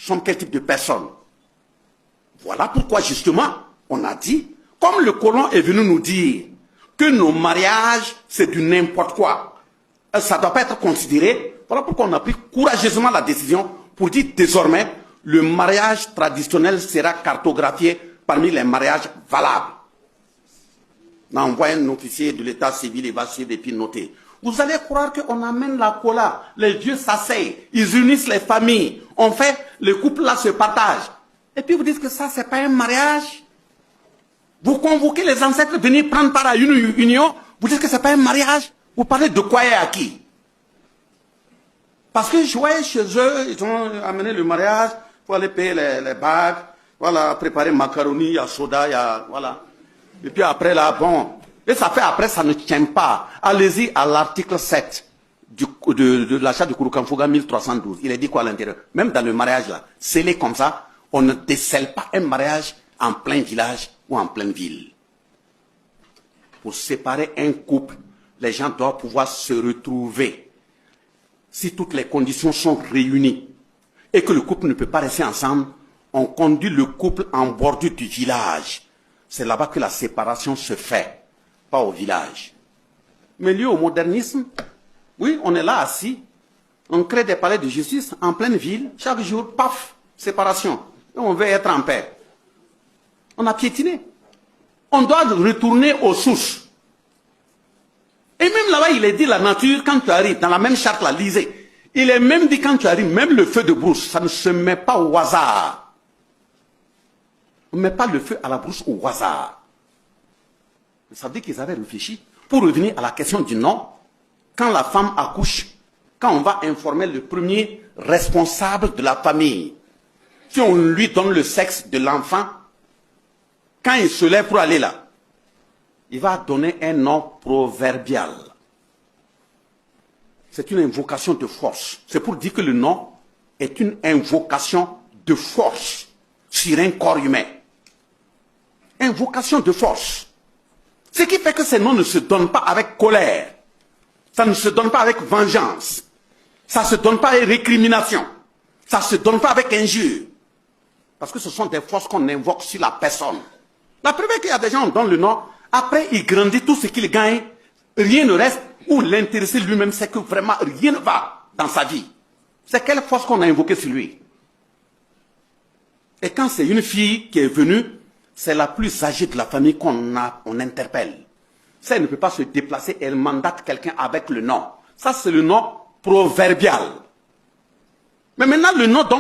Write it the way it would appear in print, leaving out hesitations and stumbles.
sommes quel type de personnes. Voilà pourquoi justement, on a dit, comme le colon est venu nous dire que nos mariages, c'est du n'importe quoi, ça ne doit pas être considéré. Voilà pourquoi on a pris courageusement la décision pour dire désormais, le mariage traditionnel sera cartographié parmi les mariages valables. On envoie un officier de l'état civil, il va suivre et puis noter. Vous allez croire qu'on amène la cola, les vieux s'asseyent, ils unissent les familles, on fait, les couples là se partagent. Et puis vous dites que ça, c'est pas un mariage. Vous convoquez les ancêtres venir prendre part à une union, vous dites que c'est pas un mariage. Vous parlez de quoi et à qui? Parce que je voyais chez eux, ils ont amené le mariage, il faut aller payer les bagues, voilà, préparer macaroni, il y a soda, il y a, voilà. Et puis après là, bon, et ça fait après, ça ne tient pas. Allez-y à l'article 7 de l'achat du Kouroukanfouga 1312. Il est dit quoi à l'intérieur? Même dans le mariage là, scellé comme ça, on ne décèle pas un mariage en plein village ou en pleine ville. Pour séparer un couple, les gens doivent pouvoir se retrouver. Si toutes les conditions sont réunies et que le couple ne peut pas rester ensemble, on conduit le couple en bordure du village. C'est là-bas que la séparation se fait, pas au village. Mais lié au modernisme, oui, on est là assis, on crée des palais de justice en pleine ville, chaque jour, paf, séparation. Et on veut être en paix. On a piétiné. On doit retourner aux sources. Et même là-bas, il est dit la nature, quand tu arrives, dans la même charte, là, lisez. Il est même dit quand tu arrives, même le feu de brousse, ça ne se met pas au hasard. On ne met pas le feu à la brousse au hasard. Ça veut dire qu'ils avaient réfléchi pour revenir à la question du nom. Quand la femme accouche, quand on va informer le premier responsable de la famille, si on lui donne le sexe de l'enfant, quand il se lève pour aller là, il va donner un nom proverbial. C'est une invocation de force. C'est pour dire que le nom est une invocation de force sur un corps humain. Invocation de force. Ce qui fait que ces noms ne se donnent pas avec colère. Ça ne se donne pas avec vengeance. Ça ne se donne pas avec récrimination. Ça ne se donne pas avec injure. Parce que ce sont des forces qu'on invoque sur la personne. La preuve est qu'il y a des gens qui donnent le nom, après il grandit tout ce qu'il gagne, rien ne reste, ou l'intéressé lui-même sait que vraiment rien ne va dans sa vie. C'est quelle force qu'on a invoquée sur lui? Et quand c'est une fille qui est venue, c'est la plus âgée de la famille qu'on interpelle. Ça, elle ne peut pas se déplacer, elle mandate quelqu'un avec le nom. Ça, c'est le nom proverbial. Mais maintenant, le nom dont